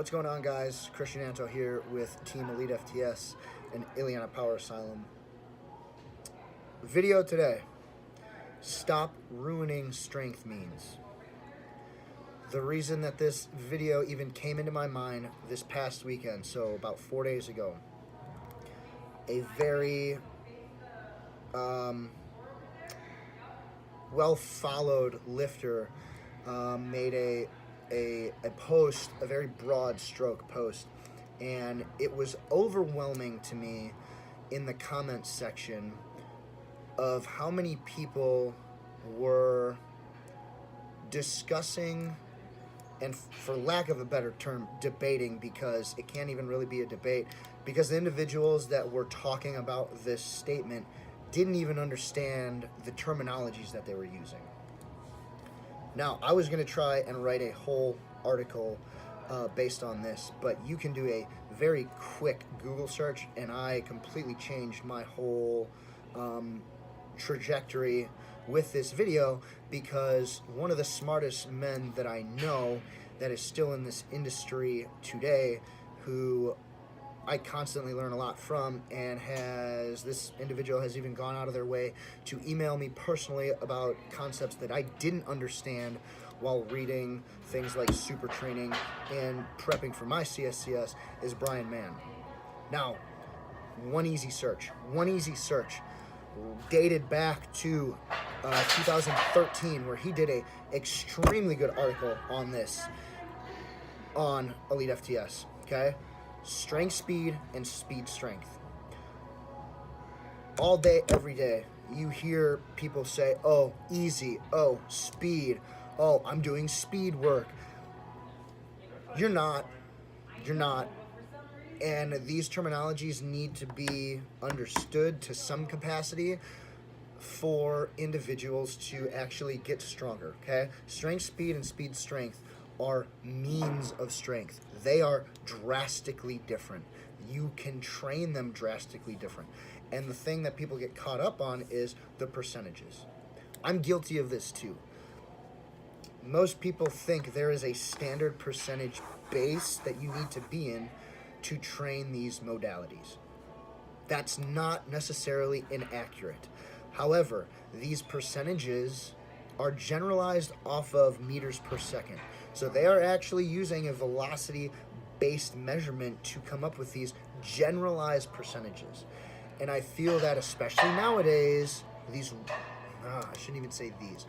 What's going on, guys? Christian Anto here with Team Elite FTS and Illiana Power Asylum. Video today. Stop ruining strength means. The reason that this video even came into my mind this past weekend, so about 4 days ago, a very well-followed lifter made a post, a very broad stroke post, and it was overwhelming to me in the comments section of how many people were discussing, and for lack of a better term, debating, because it can't even really be a debate, because the individuals that were talking about this statement didn't even understand the terminologies that they were using. Now, I was going to try and write a whole article based on this, but you can do a very quick Google search, and I completely changed my whole trajectory with this video, because one of the smartest men that I know that is still in this industry today, who I constantly learn a lot from, and this individual has even gone out of their way to email me personally about concepts that I didn't understand while reading things like super training and prepping for my CSCS, is Brian Mann. Now, one easy search dated back to 2013, where he did a extremely good article on this on Elite FTS, okay? Strength, speed, and speed, strength. All day, every day, you hear people say, oh, easy, oh, speed, oh, I'm doing speed work. You're not. And these terminologies need to be understood to some capacity for individuals to actually get stronger, okay? Strength, speed, and speed, strength are means of strength. They are drastically different. You can train them drastically different. And the thing that people get caught up on is the percentages. I'm guilty of this too. Most people think there is a standard percentage base that you need to be in to train these modalities. That's not necessarily inaccurate. However, these percentages are generalized off of meters per second. So they are actually using a velocity-based measurement to come up with these generalized percentages. And I feel that especially nowadays, I shouldn't even say these,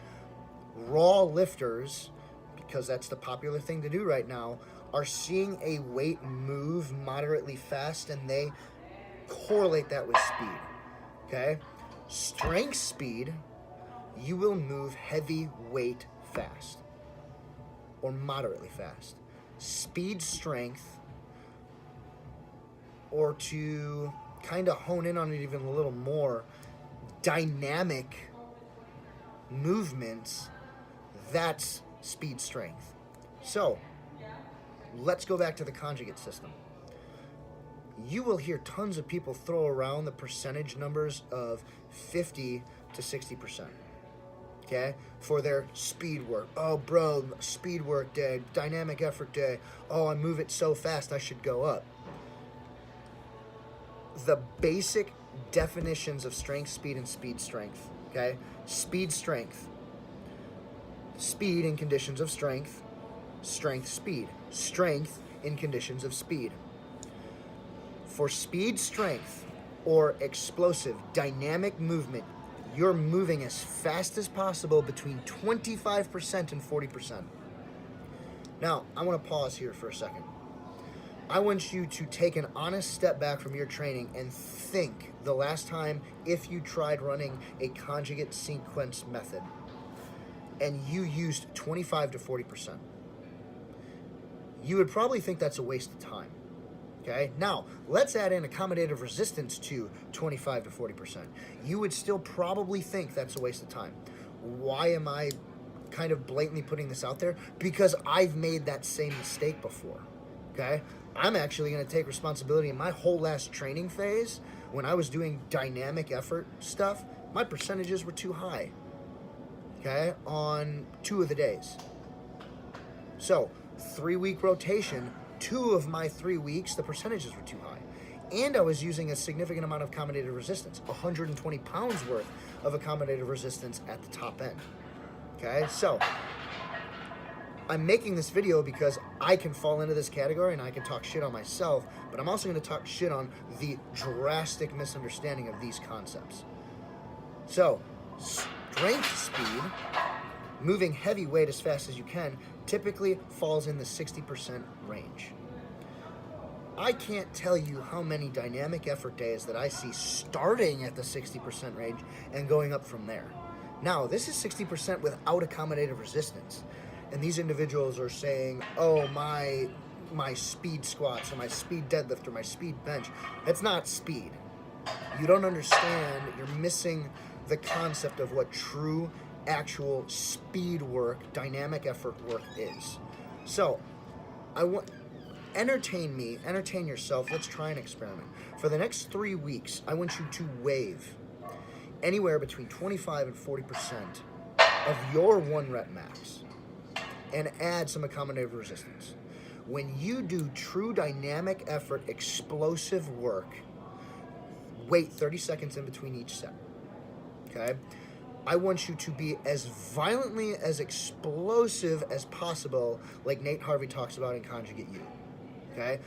raw lifters, because that's the popular thing to do right now, are seeing a weight move moderately fast, and they correlate that with speed, okay? Strength speed, you will move heavy weight fast or moderately fast. Speed strength, or to kind of hone in on it even a little more, dynamic movements, that's speed strength. So let's go back to the conjugate system. You will hear tons of people throw around the percentage numbers of 50 to 60%. Okay, for their speed work. Oh, bro, speed work day, dynamic effort day. Oh, I move it so fast, I should go up. The basic definitions of strength, speed, and speed strength. Okay, speed strength. Speed in conditions of strength. Strength, speed. Strength in conditions of speed. For speed strength, or explosive dynamic movement, you're moving as fast as possible between 25% and 40%. Now, I want to pause here for a second. I want you to take an honest step back from your training and think the last time if you tried running a conjugate sequence method and you used 25 to 40%. You would probably think that's a waste of time. Okay, now let's add in accommodative resistance to 25 to 40%. You would still probably think that's a waste of time. Why am I kind of blatantly putting this out there? Because I've made that same mistake before. Okay, I'm actually going to take responsibility. In my whole last training phase, when I was doing dynamic effort stuff, my percentages were too high. Okay, on 2 of the days. So 3-week rotation, 2 of my 3 weeks, the percentages were too high. And I was using a significant amount of accommodative resistance, 120 pounds worth of accommodative resistance at the top end. Okay, so I'm making this video because I can fall into this category and I can talk shit on myself, but I'm also going to talk shit on the drastic misunderstanding of these concepts. So, strength speed, moving heavy weight as fast as you can, typically falls in the 60% range. I can't tell you how many dynamic effort days that I see starting at the 60% range and going up from there. Now, this is 60% without accommodative resistance. And these individuals are saying, oh, my speed squats or my speed deadlift or my speed bench. That's not speed. You don't understand. You're missing the concept of what true, actual speed work, dynamic effort work is. So, entertain me, entertain yourself. Let's try an experiment. For the next 3 weeks, I want you to waive anywhere between 25 and 40% of your 1 rep max and add some accommodative resistance. When you do true dynamic effort, explosive work, wait 30 seconds in between each set. Okay? I want you to be as violently, as explosive as possible, like Nate Harvey talks about in Conjugate U. Okay?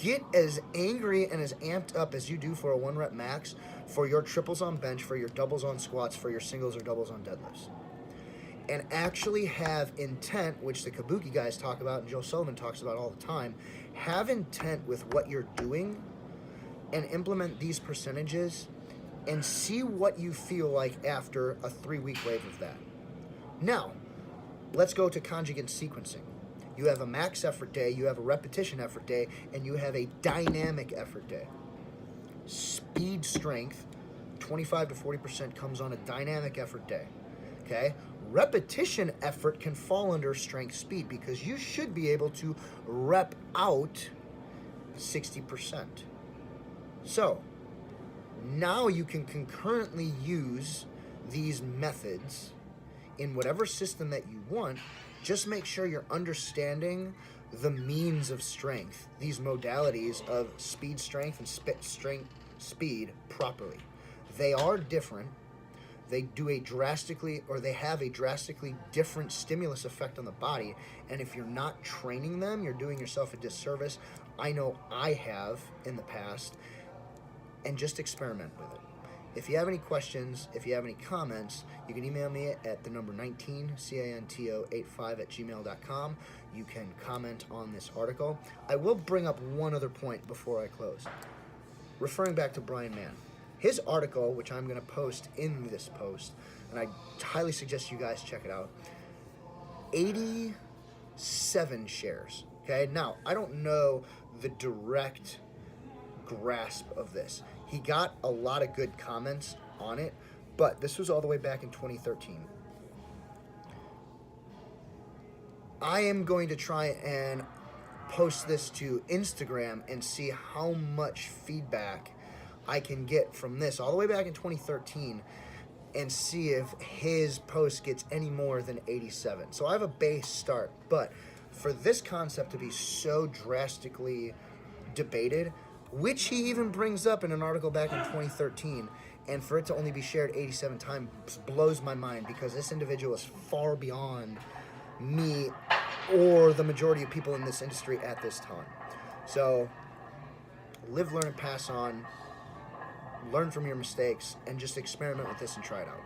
Get as angry and as amped up as you do for a 1 rep max for your triples on bench, for your doubles on squats, for your singles or doubles on deadlifts. And actually have intent, which the Kabuki guys talk about and Joe Sullivan talks about all the time. Have intent with what you're doing and implement these percentages and see what you feel like after a 3-week wave of that. Now, let's go to conjugate sequencing. You have a max effort day, you have a repetition effort day, and you have a dynamic effort day. Speed strength, 25 to 40% comes on a dynamic effort day. Okay? Repetition effort can fall under strength speed because you should be able to rep out 60%. So, now you can concurrently use these methods in whatever system that you want. Just make sure you're understanding the means of strength, these modalities of speed strength and strength speed properly. They are different. They have a drastically different stimulus effect on the body. And if you're not training them, you're doing yourself a disservice. I know I have in the past. And just experiment with it. If you have any questions, if you have any comments, you can email me at the number 19, canto85@gmail.com. You can comment on this article. I will bring up one other point before I close. Referring back to Brian Mann. His article, which I'm going to post in this post, and I highly suggest you guys check it out, 87 shares. Okay, now, I don't know the direct grasp of this. He got a lot of good comments on it, but this was all the way back in 2013. I am going to try and post this to Instagram and see how much feedback I can get from this all the way back in 2013 and see if his post gets any more than 87. So I have a base start, but for this concept to be so drastically debated, which he even brings up in an article back in 2013, and for it to only be shared 87 times blows my mind, because this individual is far beyond me or the majority of people in this industry at this time. So live, learn, and pass on. Learn from your mistakes and just experiment with this and try it out.